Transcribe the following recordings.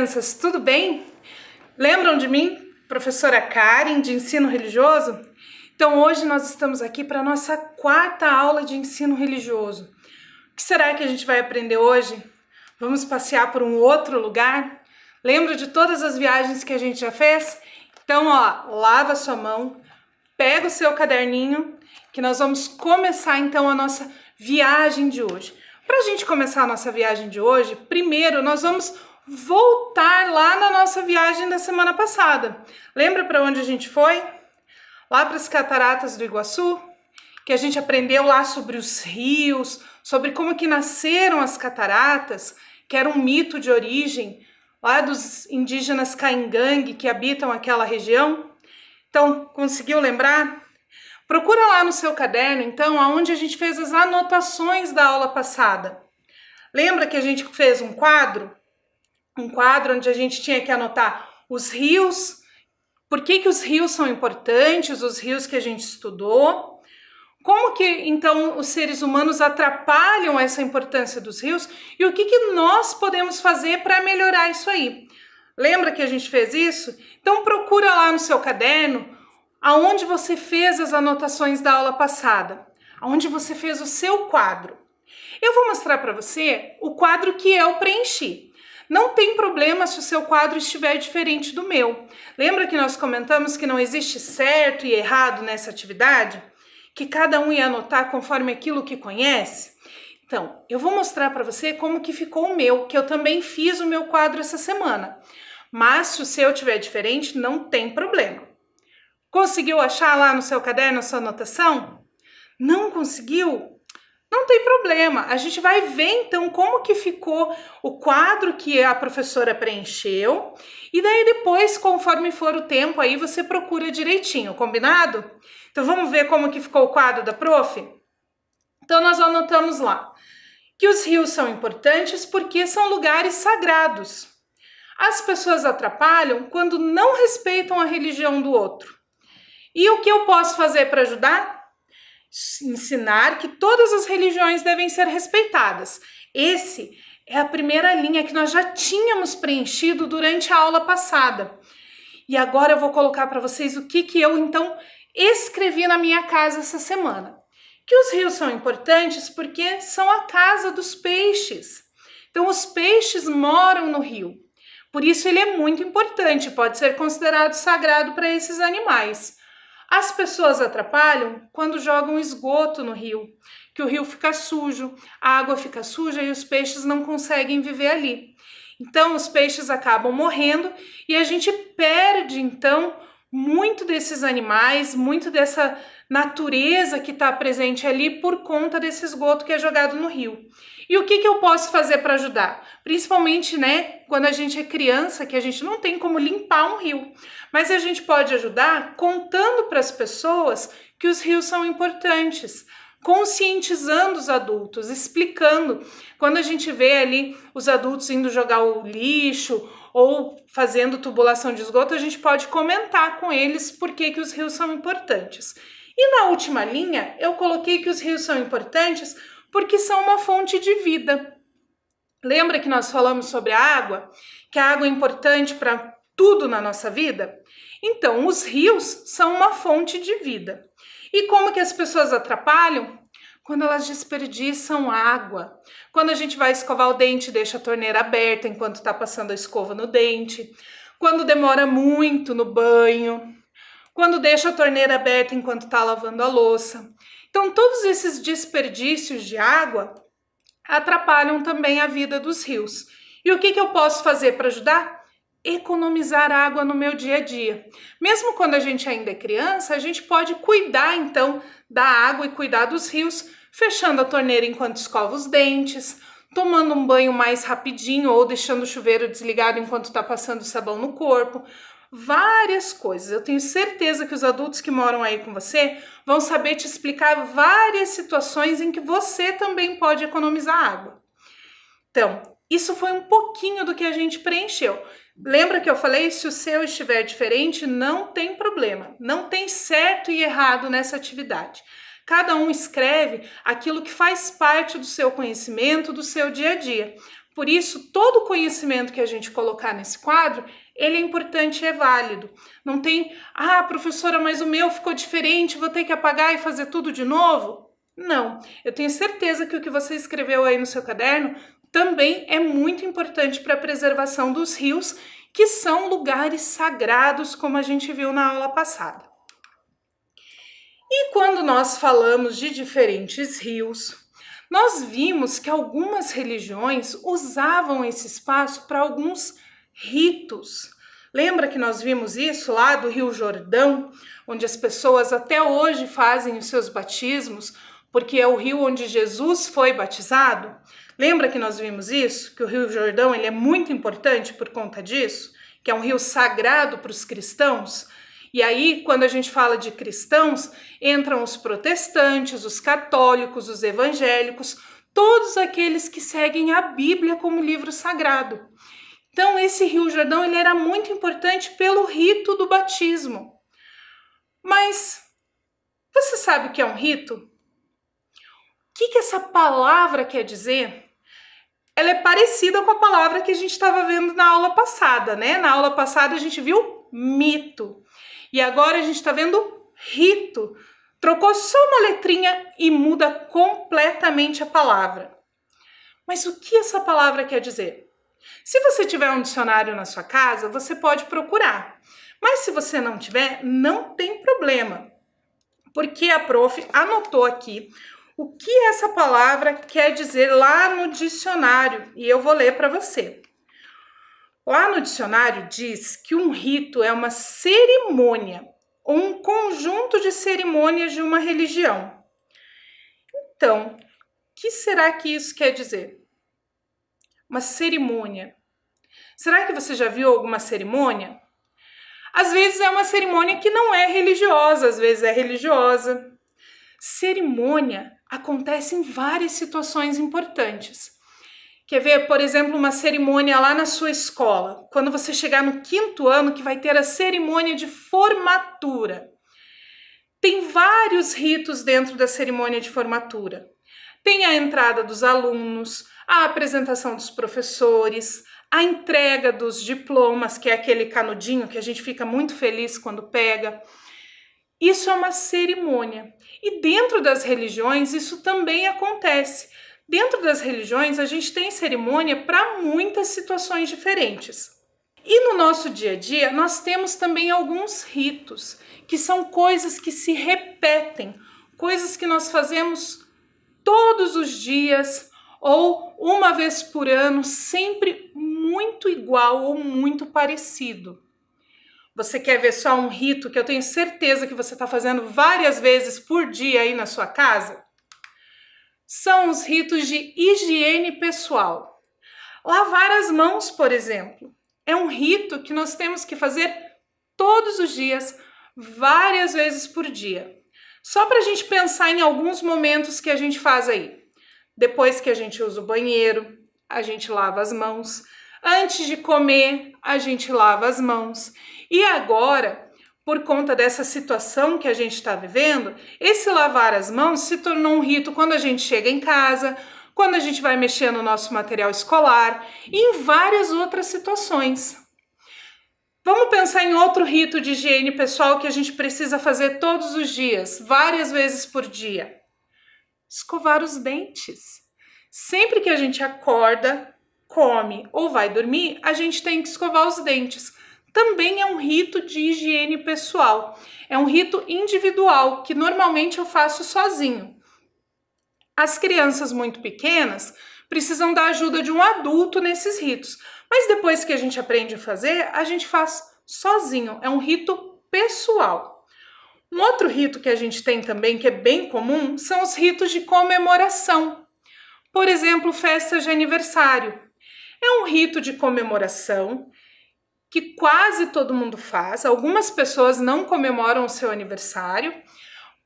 crianças, tudo bem? Lembram de mim, professora Karen, de ensino religioso? Então hoje nós estamos aqui para a nossa quarta aula de ensino religioso. O que será que a gente vai aprender hoje? Vamos passear por um outro lugar? Lembra de todas as viagens que a gente já fez? Então, lava sua mão, pega o seu caderninho, que nós vamos começar então a nossa viagem de hoje. Para a gente começar a nossa viagem de hoje, primeiro nós vamos voltar lá na nossa viagem da semana passada. Lembra para onde a gente foi? Lá para as Cataratas do Iguaçu, que a gente aprendeu lá sobre os rios, sobre como que nasceram as cataratas, que era um mito de origem lá dos indígenas Caingangue que habitam aquela região. Então, conseguiu lembrar? Procura lá no seu caderno, então, aonde a gente fez as anotações da aula passada. Lembra que a gente fez um quadro? Um quadro onde a gente tinha que anotar os rios, por que os rios são importantes, os rios que a gente estudou, como que, então, os seres humanos atrapalham essa importância dos rios e o que nós podemos fazer para melhorar isso aí. Lembra que a gente fez isso? Então, procura lá no seu caderno aonde você fez as anotações da aula passada, aonde você fez o seu quadro. Eu vou mostrar para você o quadro que eu preenchi. Não tem problema se o seu quadro estiver diferente do meu. Lembra que nós comentamos que não existe certo e errado nessa atividade? Que cada um ia anotar conforme aquilo que conhece? Então, eu vou mostrar para você como que ficou o meu, que eu também fiz o meu quadro essa semana. Mas se o seu estiver diferente, não tem problema. Conseguiu achar lá no seu caderno a sua anotação? Não conseguiu? Não tem problema, a gente vai ver então como que ficou o quadro que a professora preencheu e daí depois, conforme for o tempo, aí você procura direitinho, combinado? Então vamos ver como que ficou o quadro da prof? Então nós anotamos lá que os rios são importantes porque são lugares sagrados. As pessoas atrapalham quando não respeitam a religião do outro. E o que eu posso fazer para ajudar? Ensinar que todas as religiões devem ser respeitadas. Esse é a primeira linha que nós já tínhamos preenchido durante a aula passada. E agora eu vou colocar para vocês o que eu então escrevi na minha casa essa semana. Que os rios são importantes porque são a casa dos peixes. Então os peixes moram no rio. Por isso ele é muito importante, pode ser considerado sagrado para esses animais. As pessoas atrapalham quando jogam esgoto no rio, que o rio fica sujo, a água fica suja e os peixes não conseguem viver ali. Então, os peixes acabam morrendo e a gente perde, então, muito desses animais, muito dessa natureza que está presente ali por conta desse esgoto que é jogado no rio. E o que eu posso fazer para ajudar? Principalmente, quando a gente é criança, que a gente não tem como limpar um rio. Mas a gente pode ajudar contando para as pessoas que os rios são importantes, conscientizando os adultos, explicando. Quando a gente vê ali os adultos indo jogar o lixo ou fazendo tubulação de esgoto, a gente pode comentar com eles por que os rios são importantes. E na última linha, eu coloquei que os rios são importantes porque são uma fonte de vida. Lembra que nós falamos sobre a água? Que a água é importante para tudo na nossa vida? Então, os rios são uma fonte de vida. E como que as pessoas atrapalham? Quando elas desperdiçam água. Quando a gente vai escovar o dente, deixa a torneira aberta enquanto está passando a escova no dente. Quando demora muito no banho. Quando deixa a torneira aberta enquanto está lavando a louça. Então, todos esses desperdícios de água atrapalham também a vida dos rios. E o que eu posso fazer para ajudar? Economizar água no meu dia a dia. Mesmo quando a gente ainda é criança, a gente pode cuidar então da água e cuidar dos rios, fechando a torneira enquanto escova os dentes, tomando um banho mais rapidinho ou deixando o chuveiro desligado enquanto está passando sabão no corpo. Várias coisas. Eu tenho certeza que os adultos que moram aí com você vão saber te explicar várias situações em que você também pode economizar água. Então, isso foi um pouquinho do que a gente preencheu. Lembra que eu falei, se o seu estiver diferente, não tem problema. Não tem certo e errado nessa atividade. Cada um escreve aquilo que faz parte do seu conhecimento, do seu dia a dia. Por isso, todo o conhecimento que a gente colocar nesse quadro, ele é importante e é válido. Não tem, professora, mas o meu ficou diferente, vou ter que apagar e fazer tudo de novo? Não, eu tenho certeza que o que você escreveu aí no seu caderno também é muito importante para a preservação dos rios, que são lugares sagrados, como a gente viu na aula passada. E quando nós falamos de diferentes rios, nós vimos que algumas religiões usavam esse espaço para alguns ritos. Lembra que nós vimos isso lá do Rio Jordão, onde as pessoas até hoje fazem os seus batismos, porque é o rio onde Jesus foi batizado? Lembra que nós vimos isso? Que o Rio Jordão ele é muito importante por conta disso? Que é um rio sagrado para os cristãos? E aí, quando a gente fala de cristãos, entram os protestantes, os católicos, os evangélicos, todos aqueles que seguem a Bíblia como livro sagrado. Então, esse Rio Jordão ele era muito importante pelo rito do batismo. Mas você sabe o que é um rito? O que essa palavra quer dizer? Ela é parecida com a palavra que a gente estava vendo na aula passada, né? Na aula passada a gente viu mito. E agora a gente está vendo rito. Trocou só uma letrinha e muda completamente a palavra. Mas o que essa palavra quer dizer? Se você tiver um dicionário na sua casa, você pode procurar. Mas se você não tiver, não tem problema. Porque a prof anotou aqui o que essa palavra quer dizer lá no dicionário. E eu vou ler para você. Lá no dicionário diz que um rito é uma cerimônia ou um conjunto de cerimônias de uma religião. Então, o que será que isso quer dizer? Uma cerimônia. Será que você já viu alguma cerimônia? Às vezes é uma cerimônia que não é religiosa, às vezes é religiosa. Cerimônia acontece em várias situações importantes. Quer ver, por exemplo, uma cerimônia lá na sua escola, quando você chegar no 5º ano, que vai ter a cerimônia de formatura. Tem vários ritos dentro da cerimônia de formatura. Tem a entrada dos alunos, a apresentação dos professores, a entrega dos diplomas, que é aquele canudinho que a gente fica muito feliz quando pega. Isso é uma cerimônia. E dentro das religiões, isso também acontece. Dentro das religiões, a gente tem cerimônia para muitas situações diferentes. E no nosso dia a dia, nós temos também alguns ritos, que são coisas que se repetem, coisas que nós fazemos todos os dias ou uma vez por ano, sempre muito igual ou muito parecido. Você quer ver só um rito que eu tenho certeza que você está fazendo várias vezes por dia aí na sua casa? São os ritos de higiene pessoal. Lavar as mãos, por exemplo, é um rito que nós temos que fazer todos os dias, várias vezes por dia. Só para a gente pensar em alguns momentos que a gente faz aí. Depois que a gente usa o banheiro, a gente lava as mãos. Antes de comer, a gente lava as mãos. E agora, por conta dessa situação que a gente está vivendo, esse lavar as mãos se tornou um rito quando a gente chega em casa, quando a gente vai mexer no nosso material escolar e em várias outras situações. Vamos pensar em outro rito de higiene pessoal que a gente precisa fazer todos os dias, várias vezes por dia. Escovar os dentes. Sempre que a gente acorda, come ou vai dormir, a gente tem que escovar os dentes. Também é um rito de higiene pessoal. É um rito individual que normalmente eu faço sozinho. As crianças muito pequenas precisam da ajuda de um adulto nesses ritos. Mas depois que a gente aprende a fazer, a gente faz sozinho. É um rito pessoal. Um outro rito que a gente tem também, que é bem comum, são os ritos de comemoração. Por exemplo, festas de aniversário. É um rito de comemoração que quase todo mundo faz. Algumas pessoas não comemoram o seu aniversário,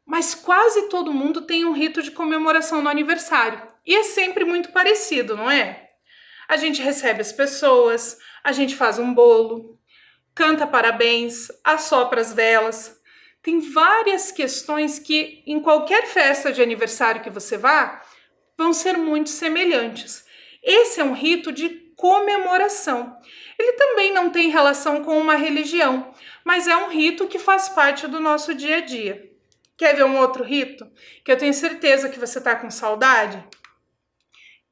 mas quase todo mundo tem um rito de comemoração no aniversário. E é sempre muito parecido, não é? A gente recebe as pessoas, a gente faz um bolo, canta parabéns, assopra as velas. Tem várias questões que, em qualquer festa de aniversário que você vá, vão ser muito semelhantes. Esse é um rito de comemoração. Ele também não tem relação com uma religião, mas é um rito que faz parte do nosso dia a dia. Quer ver um outro rito? Que eu tenho certeza que você está com saudade?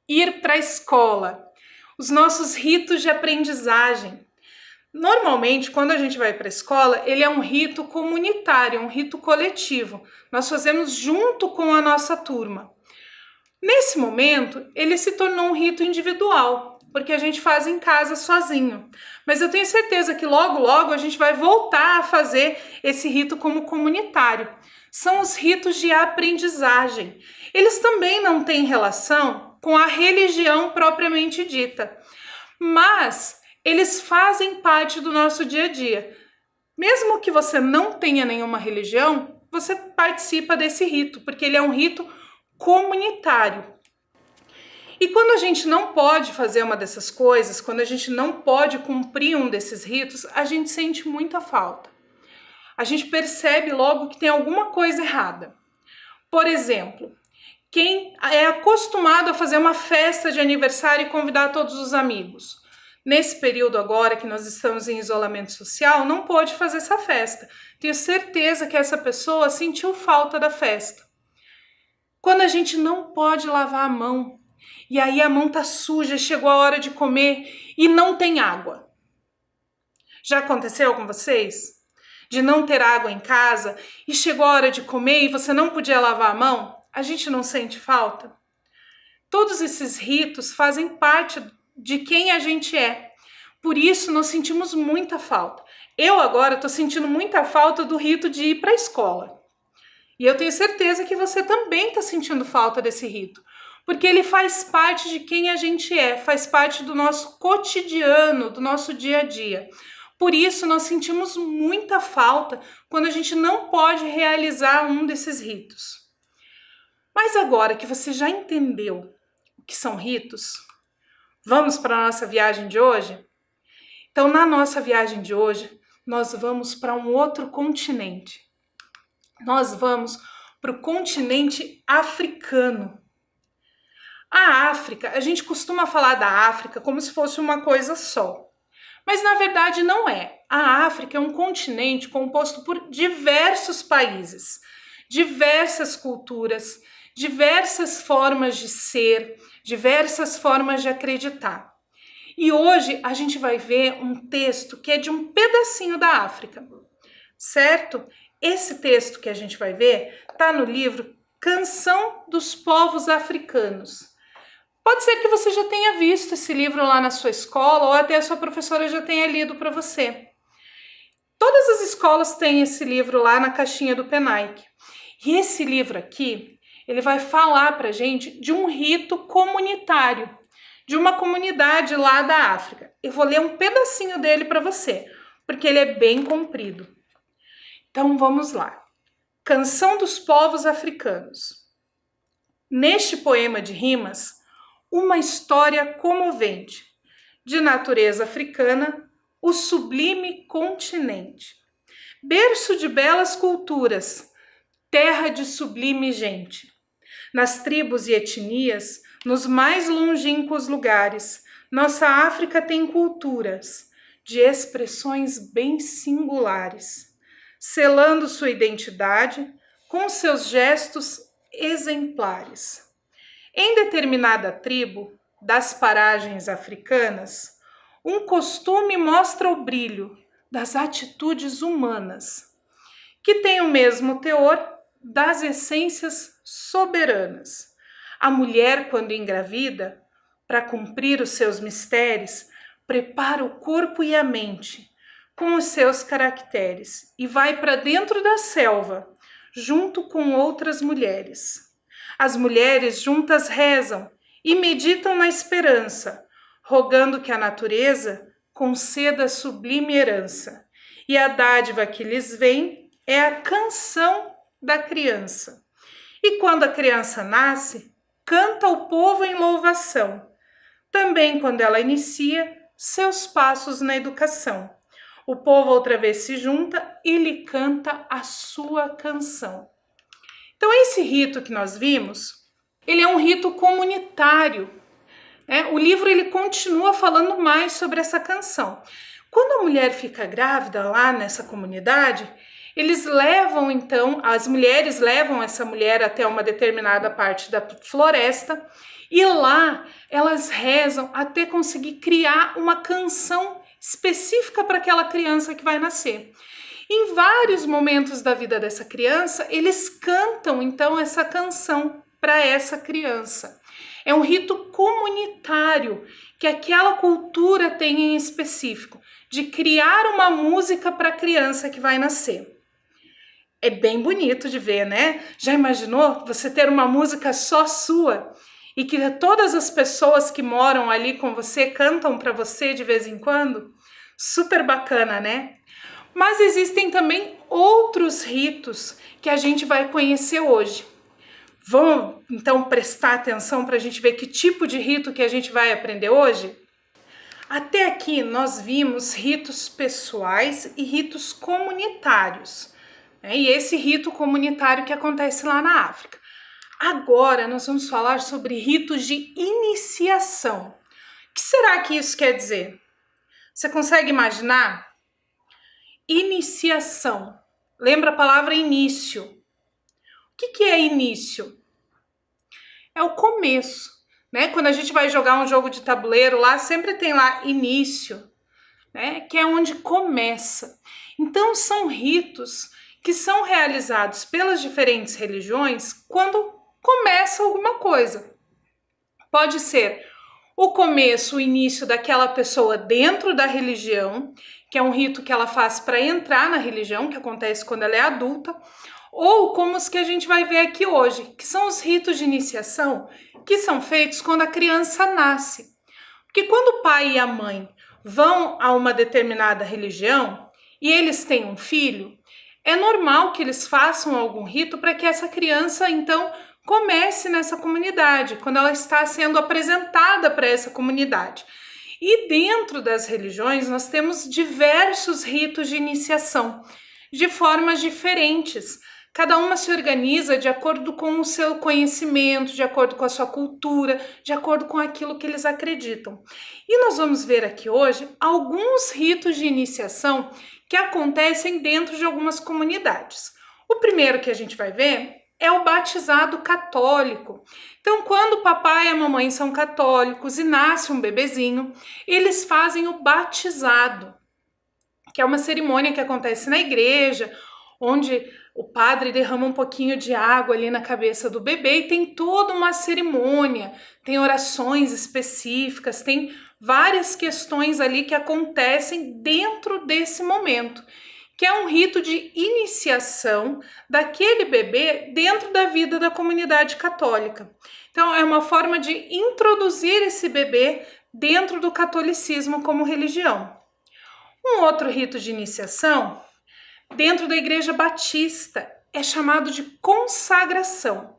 Ir para a escola. Os nossos ritos de aprendizagem. Normalmente, quando a gente vai para a escola, ele é um rito comunitário, um rito coletivo. Nós fazemos junto com a nossa turma. Nesse momento, ele se tornou um rito individual, porque a gente faz em casa sozinho. Mas eu tenho certeza que logo, logo a gente vai voltar a fazer esse rito como comunitário. São os ritos de aprendizagem. Eles também não têm relação com a religião propriamente dita, mas eles fazem parte do nosso dia a dia. Mesmo que você não tenha nenhuma religião, você participa desse rito, porque ele é um rito comunitário. E quando a gente não pode fazer uma dessas coisas, quando a gente não pode cumprir um desses ritos, a gente sente muita falta. A gente percebe logo que tem alguma coisa errada. Por exemplo, quem é acostumado a fazer uma festa de aniversário e convidar todos os amigos. Nesse período agora que nós estamos em isolamento social, não pôde fazer essa festa. Tenho certeza que essa pessoa sentiu falta da festa. Quando a gente não pode lavar a mão, e aí a mão tá suja, chegou a hora de comer e não tem água. Já aconteceu com vocês? De não ter água em casa e chegou a hora de comer e você não podia lavar a mão? A gente não sente falta? Todos esses ritos fazem parte de quem a gente é. Por isso nós sentimos muita falta. Eu agora estou sentindo muita falta do rito de ir para a escola. E eu tenho certeza que você também está sentindo falta desse rito. Porque ele faz parte de quem a gente é, faz parte do nosso cotidiano, do nosso dia a dia. Por isso nós sentimos muita falta quando a gente não pode realizar um desses ritos. Mas agora que você já entendeu o que são ritos, vamos para a nossa viagem de hoje? Então, na nossa viagem de hoje, nós vamos para um outro continente. Nós vamos para o continente africano. A África, a gente costuma falar da África como se fosse uma coisa só. Mas na verdade não é. A África é um continente composto por diversos países, diversas culturas, diversas formas de ser, diversas formas de acreditar. E hoje a gente vai ver um texto que é de um pedacinho da África, certo? Esse texto que a gente vai ver está no livro Canção dos Povos Africanos. Pode ser que você já tenha visto esse livro lá na sua escola ou até a sua professora já tenha lido para você. Todas as escolas têm esse livro lá na caixinha do Penaic. E esse livro aqui, ele vai falar para a gente de um rito comunitário, de uma comunidade lá da África. Eu vou ler um pedacinho dele para você, porque ele é bem comprido. Então vamos lá. Canção dos Povos Africanos. Neste poema de rimas, uma história comovente, de natureza africana, o sublime continente. Berço de belas culturas, terra de sublime gente. Nas tribos e etnias, nos mais longínquos lugares, nossa África tem culturas, de expressões bem singulares, selando sua identidade com seus gestos exemplares. Em determinada tribo das paragens africanas, um costume mostra o brilho das atitudes humanas, que tem o mesmo teor das essências soberanas. A mulher, quando engravida, para cumprir os seus mistérios, prepara o corpo e a mente com os seus caracteres e vai para dentro da selva, junto com outras mulheres. As mulheres juntas rezam e meditam na esperança, rogando que a natureza conceda a sublime herança. E a dádiva que lhes vem é a canção da criança. E quando a criança nasce, canta o povo em louvação. Também quando ela inicia seus passos na educação. O povo outra vez se junta e lhe canta a sua canção. Então esse rito que nós vimos, ele é um rito comunitário. O livro ele continua falando mais sobre essa canção. Quando a mulher fica grávida lá nessa comunidade, eles levam então, as mulheres levam essa mulher até uma determinada parte da floresta e lá elas rezam até conseguir criar uma canção específica para aquela criança que vai nascer. Em vários momentos da vida dessa criança, eles cantam então essa canção para essa criança. É um rito comunitário que aquela cultura tem em específico, de criar uma música para a criança que vai nascer. É bem bonito de ver, né? Já imaginou você ter uma música só sua e que todas as pessoas que moram ali com você cantam para você de vez em quando? Super bacana, né? Mas existem também outros ritos que a gente vai conhecer hoje. Vamos então prestar atenção para a gente ver que tipo de rito que a gente vai aprender hoje? Até aqui nós vimos ritos pessoais e ritos comunitários. E esse rito comunitário que acontece lá na África. Agora nós vamos falar sobre ritos de iniciação. O que será que isso quer dizer? Você consegue imaginar? Iniciação. Lembra a palavra início. O que é início? É o começo, né? Quando a gente vai jogar um jogo de tabuleiro lá, sempre tem lá início, né? Que é onde começa. Então são ritos que são realizados pelas diferentes religiões quando começa alguma coisa. Pode ser o começo, o início daquela pessoa dentro da religião, que é um rito que ela faz para entrar na religião, que acontece quando ela é adulta, ou como os que a gente vai ver aqui hoje, que são os ritos de iniciação que são feitos quando a criança nasce. Porque quando o pai e a mãe vão a uma determinada religião e eles têm um filho, é normal que eles façam algum rito para que essa criança, então, comece nessa comunidade, quando ela está sendo apresentada para essa comunidade. E dentro das religiões, nós temos diversos ritos de iniciação, de formas diferentes. Cada uma se organiza de acordo com o seu conhecimento, de acordo com a sua cultura, de acordo com aquilo que eles acreditam. E nós vamos ver aqui hoje alguns ritos de iniciação que acontecem dentro de algumas comunidades. O primeiro que a gente vai ver é o batizado católico. Então, quando o papai e a mamãe são católicos e nasce um bebezinho, eles fazem o batizado, que é uma cerimônia que acontece na igreja, onde o padre derrama um pouquinho de água ali na cabeça do bebê e tem toda uma cerimônia, tem orações específicas, tem várias questões ali que acontecem dentro desse momento, que é um rito de iniciação daquele bebê dentro da vida da comunidade católica. Então, é uma forma de introduzir esse bebê dentro do catolicismo como religião. Um outro rito de iniciação, dentro da Igreja Batista, é chamado de consagração.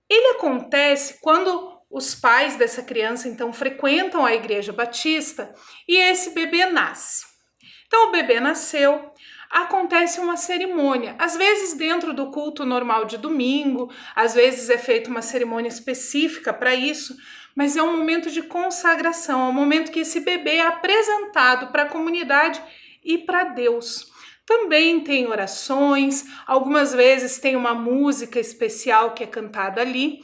Ele acontece quando os pais dessa criança, então, frequentam a Igreja Batista e esse bebê nasce. Então, o bebê nasceu, acontece uma cerimônia, às vezes dentro do culto normal de domingo, às vezes é feita uma cerimônia específica para isso, mas é um momento de consagração, é um momento que esse bebê é apresentado para a comunidade e para Deus. Também tem orações, algumas vezes tem uma música especial que é cantada ali,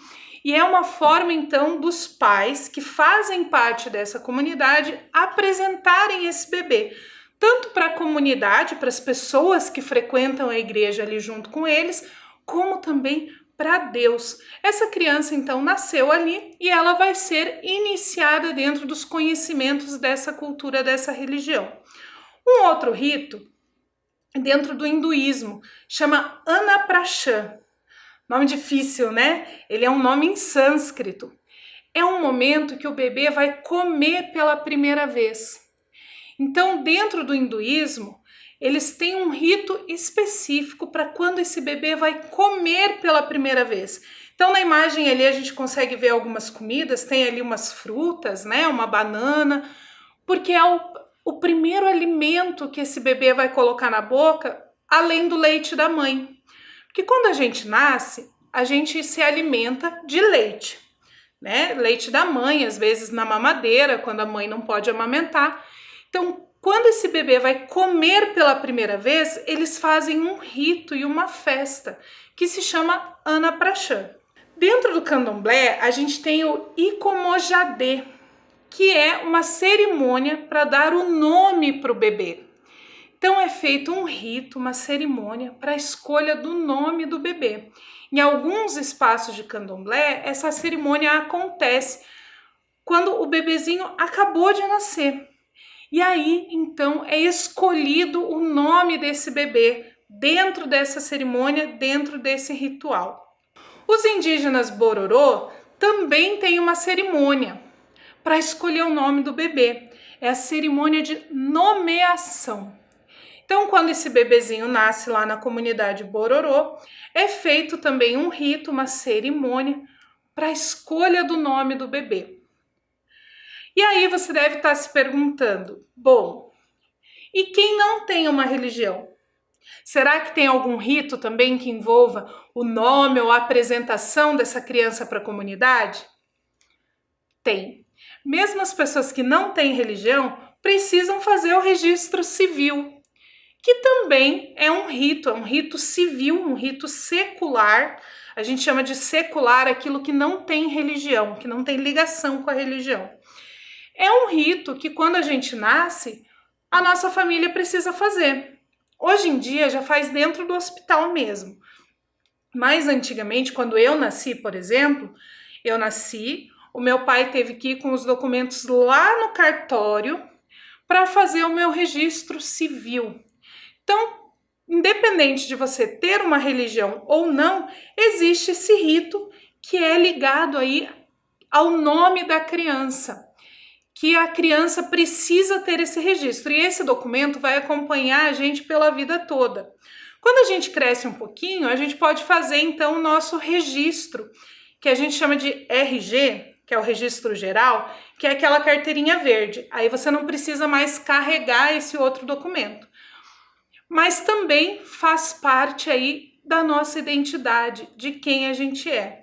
e é uma forma então dos pais que fazem parte dessa comunidade apresentarem esse bebê, tanto para a comunidade, para as pessoas que frequentam a igreja ali junto com eles, como também para Deus. Essa criança então nasceu ali e ela vai ser iniciada dentro dos conhecimentos dessa cultura, dessa religião. Um outro rito dentro do hinduísmo chama Anaprashan. Nome difícil, né? Ele é um nome em sânscrito. É um momento que o bebê vai comer pela primeira vez. Então, dentro do hinduísmo, eles têm um rito específico para quando esse bebê vai comer pela primeira vez. Então, na imagem ali a gente consegue ver algumas comidas, tem ali umas frutas, né? Uma banana, porque é o primeiro alimento que esse bebê vai colocar na boca, além do leite da mãe. Porque quando a gente nasce, a gente se alimenta de leite. né? Leite da mãe, às vezes na mamadeira, quando a mãe não pode amamentar. Então, quando esse bebê vai comer pela primeira vez, eles fazem um rito e uma festa que se chama Anaprashan. Dentro do candomblé, a gente tem o Icomojadê, que é uma cerimônia para dar o nome para o bebê. Então é feito um rito, uma cerimônia para a escolha do nome do bebê. Em alguns espaços de candomblé, essa cerimônia acontece quando o bebezinho acabou de nascer. E aí, então, é escolhido o nome desse bebê dentro dessa cerimônia, dentro desse ritual. Os indígenas Bororô também têm uma cerimônia para escolher o nome do bebê. É a cerimônia de nomeação. Então, quando esse bebezinho nasce lá na comunidade Bororô, é feito também um rito, uma cerimônia para a escolha do nome do bebê. E aí você deve estar se perguntando, bom, e quem não tem uma religião? Será que tem algum rito também que envolva o nome ou a apresentação dessa criança para a comunidade? Tem. Mesmo as pessoas que não têm religião precisam fazer o registro civil, que também é um rito civil, um rito secular. A gente chama de secular aquilo que não tem religião, que não tem ligação com a religião. É um rito que quando a gente nasce, a nossa família precisa fazer. Hoje em dia já faz dentro do hospital mesmo. Mas antigamente, quando eu nasci, por exemplo, o meu pai teve que ir com os documentos lá no cartório para fazer o meu registro civil. Então, independente de você ter uma religião ou não, existe esse rito que é ligado aí ao nome da criança, que a criança precisa ter esse registro, e esse documento vai acompanhar a gente pela vida toda. Quando a gente cresce um pouquinho, a gente pode fazer então o nosso registro, que a gente chama de RG, que é o registro geral, que é aquela carteirinha verde. Aí você não precisa mais carregar esse outro documento. Mas também faz parte aí da nossa identidade, de quem a gente é.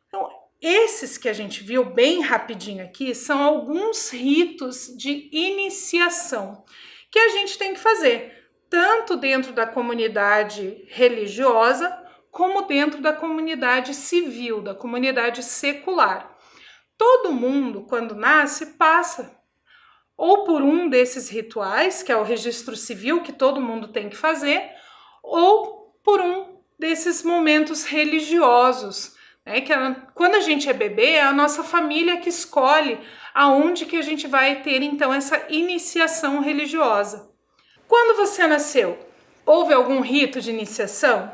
Então, esses que a gente viu bem rapidinho aqui são alguns ritos de iniciação que a gente tem que fazer, tanto dentro da comunidade religiosa, como dentro da comunidade civil, da comunidade secular. Todo mundo, quando nasce, passa ou por um desses rituais, que é o registro civil, que todo mundo tem que fazer, ou por um desses momentos religiosos, né? Quando a gente é bebê, é a nossa família que escolhe aonde que a gente vai ter, então, essa iniciação religiosa. Quando você nasceu, houve algum rito de iniciação?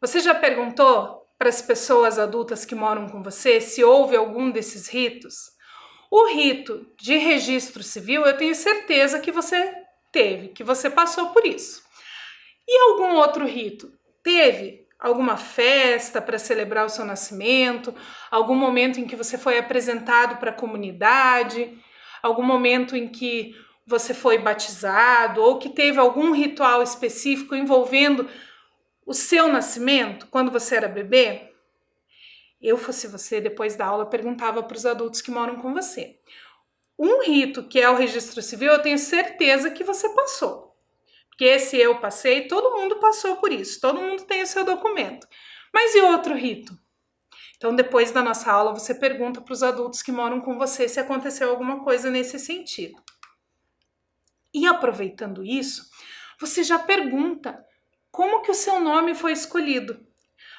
Você já perguntou para as pessoas adultas que moram com você se houve algum desses ritos? O rito de registro civil, eu tenho certeza que você teve, que você passou por isso. E algum outro rito? Teve alguma festa para celebrar o seu nascimento? Algum momento em que você foi apresentado para a comunidade? Algum momento em que você foi batizado? Ou que teve algum ritual específico envolvendo o seu nascimento, quando você era bebê? Eu fosse você, depois da aula, perguntava para os adultos que moram com você. Um rito que é o registro civil, eu tenho certeza que você passou. Porque esse eu passei, todo mundo passou por isso, todo mundo tem o seu documento. Mas e outro rito? Então, depois da nossa aula, você pergunta para os adultos que moram com você se aconteceu alguma coisa nesse sentido. E aproveitando isso, você já pergunta como que o seu nome foi escolhido.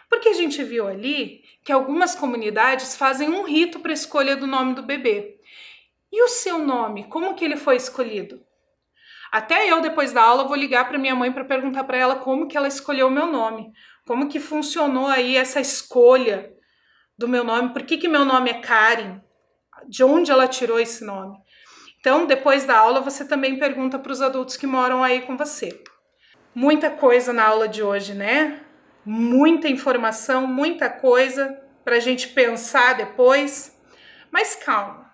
Porque a gente viu ali que algumas comunidades fazem um rito para a escolha do nome do bebê. E o seu nome, como que ele foi escolhido? Até eu, depois da aula, vou ligar para minha mãe para perguntar para ela como que ela escolheu o meu nome. Como que funcionou aí essa escolha do meu nome. Por que meu nome é Karen? De onde ela tirou esse nome? Então, depois da aula, você também pergunta para os adultos que moram aí com você. Muita coisa na aula de hoje, né? Muita informação, muita coisa para a gente pensar depois. Mas calma,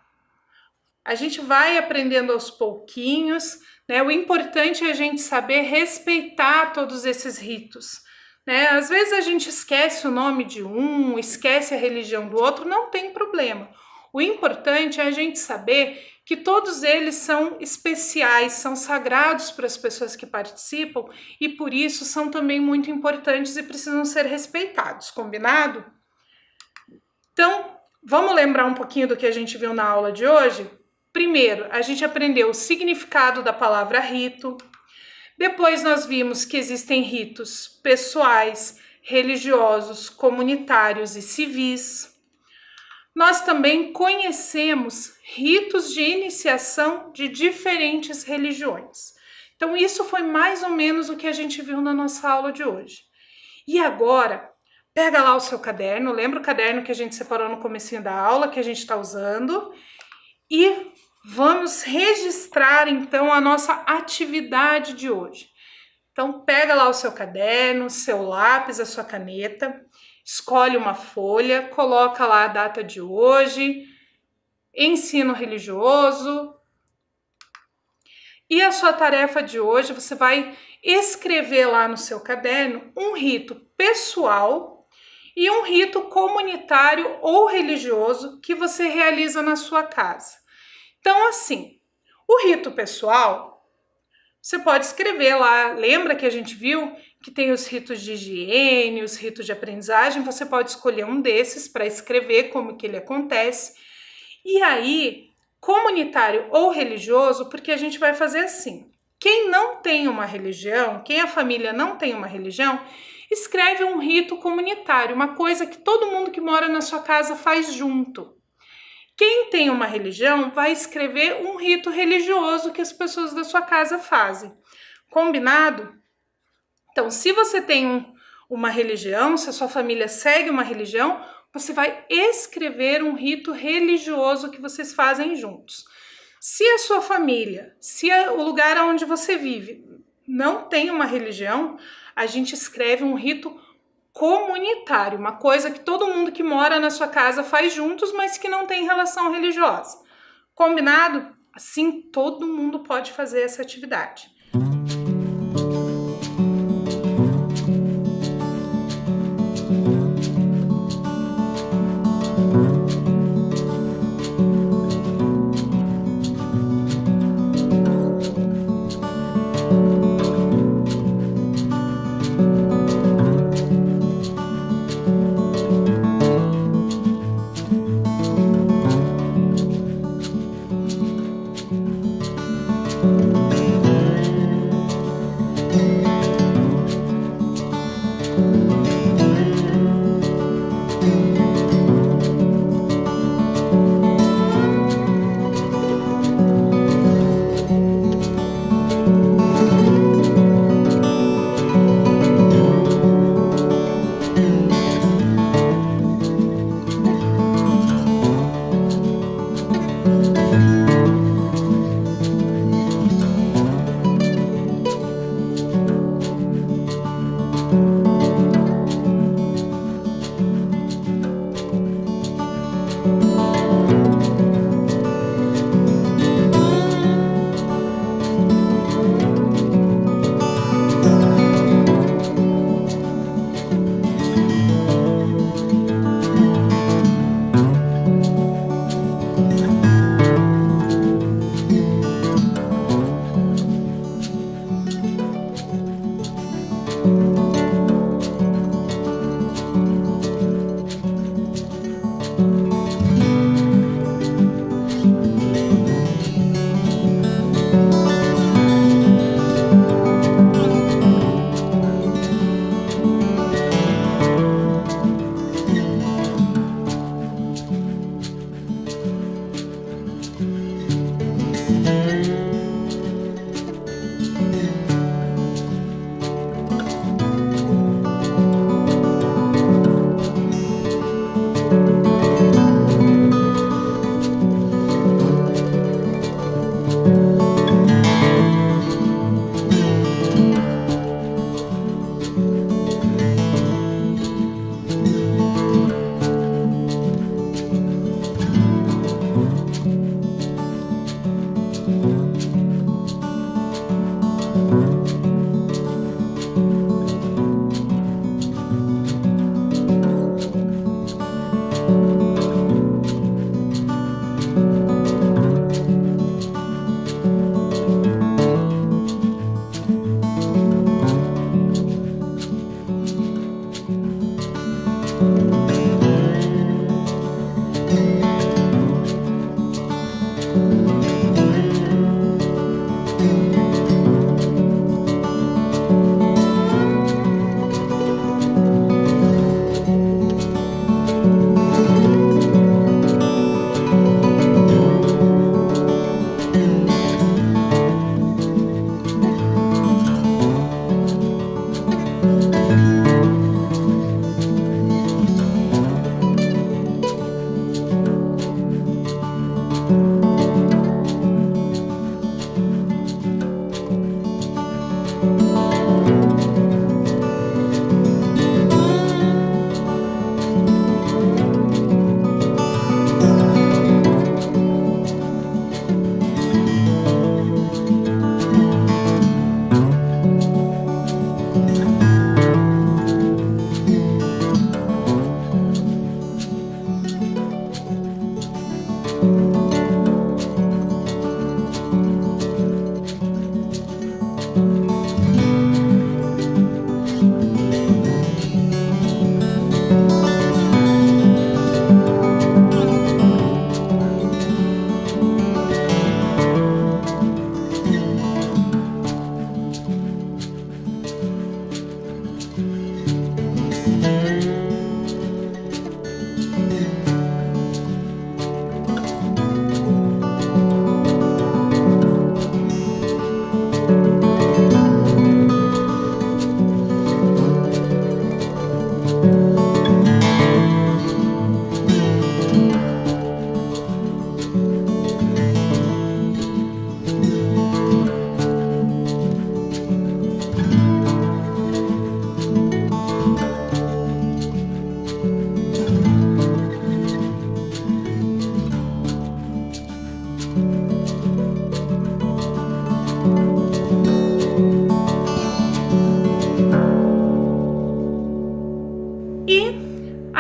a gente vai aprendendo aos pouquinhos, né? O importante é a gente saber respeitar todos esses ritos, né? Às vezes a gente esquece o nome de um, esquece a religião do outro, não tem problema. O importante é a gente saber que todos eles são especiais, são sagrados para as pessoas que participam e por isso são também muito importantes e precisam ser respeitados, combinado? Então, vamos lembrar um pouquinho do que a gente viu na aula de hoje? Primeiro, a gente aprendeu o significado da palavra rito. Depois nós vimos que existem ritos pessoais, religiosos, comunitários e civis. Nós também conhecemos ritos de iniciação de diferentes religiões. Então, isso foi mais ou menos o que a gente viu na nossa aula de hoje. E agora, pega lá o seu caderno, lembra o caderno que a gente separou no comecinho da aula, que a gente está usando, e vamos registrar, então, a nossa atividade de hoje. Então, pega lá o seu caderno, seu lápis, a sua caneta, escolhe uma folha, coloca lá a data de hoje, ensino religioso. E a sua tarefa de hoje, você vai escrever lá no seu caderno um rito pessoal e um rito comunitário ou religioso que você realiza na sua casa. Então, assim, o rito pessoal, você pode escrever lá. Lembra que a gente viu que tem os ritos de higiene, os ritos de aprendizagem? Você pode escolher um desses para escrever como que ele acontece. E aí, comunitário ou religioso, porque a gente vai fazer assim. Quem não tem uma religião, quem a família não tem uma religião, escreve um rito comunitário, uma coisa que todo mundo que mora na sua casa faz junto. Quem tem uma religião vai escrever um rito religioso que as pessoas da sua casa fazem. Combinado? Então, se você tem uma religião, se a sua família segue uma religião, você vai escrever um rito religioso que vocês fazem juntos. Se a sua família, se o lugar onde você vive não tem uma religião, a gente escreve um rito comunitário, uma coisa que todo mundo que mora na sua casa faz juntos, mas que não tem relação religiosa. Combinado? Assim todo mundo pode fazer essa atividade.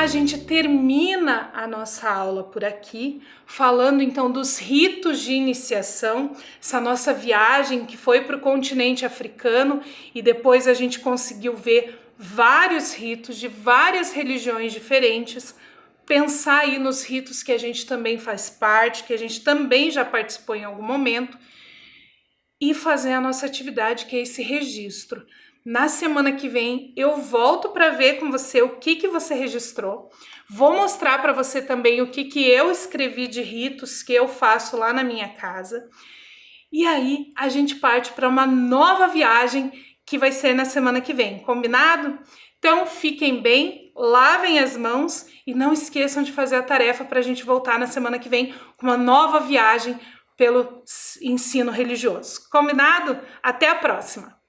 A gente termina a nossa aula por aqui, falando então dos ritos de iniciação, essa nossa viagem que foi para o continente africano e depois a gente conseguiu ver vários ritos de várias religiões diferentes, pensar aí nos ritos que a gente também faz parte, que a gente também já participou em algum momento e fazer a nossa atividade, que é esse registro. Na semana que vem eu volto para ver com você o que você registrou. Vou mostrar para você também o que eu escrevi de ritos que eu faço lá na minha casa. E aí a gente parte para uma nova viagem que vai ser na semana que vem, combinado? Então fiquem bem, lavem as mãos e não esqueçam de fazer a tarefa para a gente voltar na semana que vem com uma nova viagem pelo ensino religioso. Combinado? Até a próxima!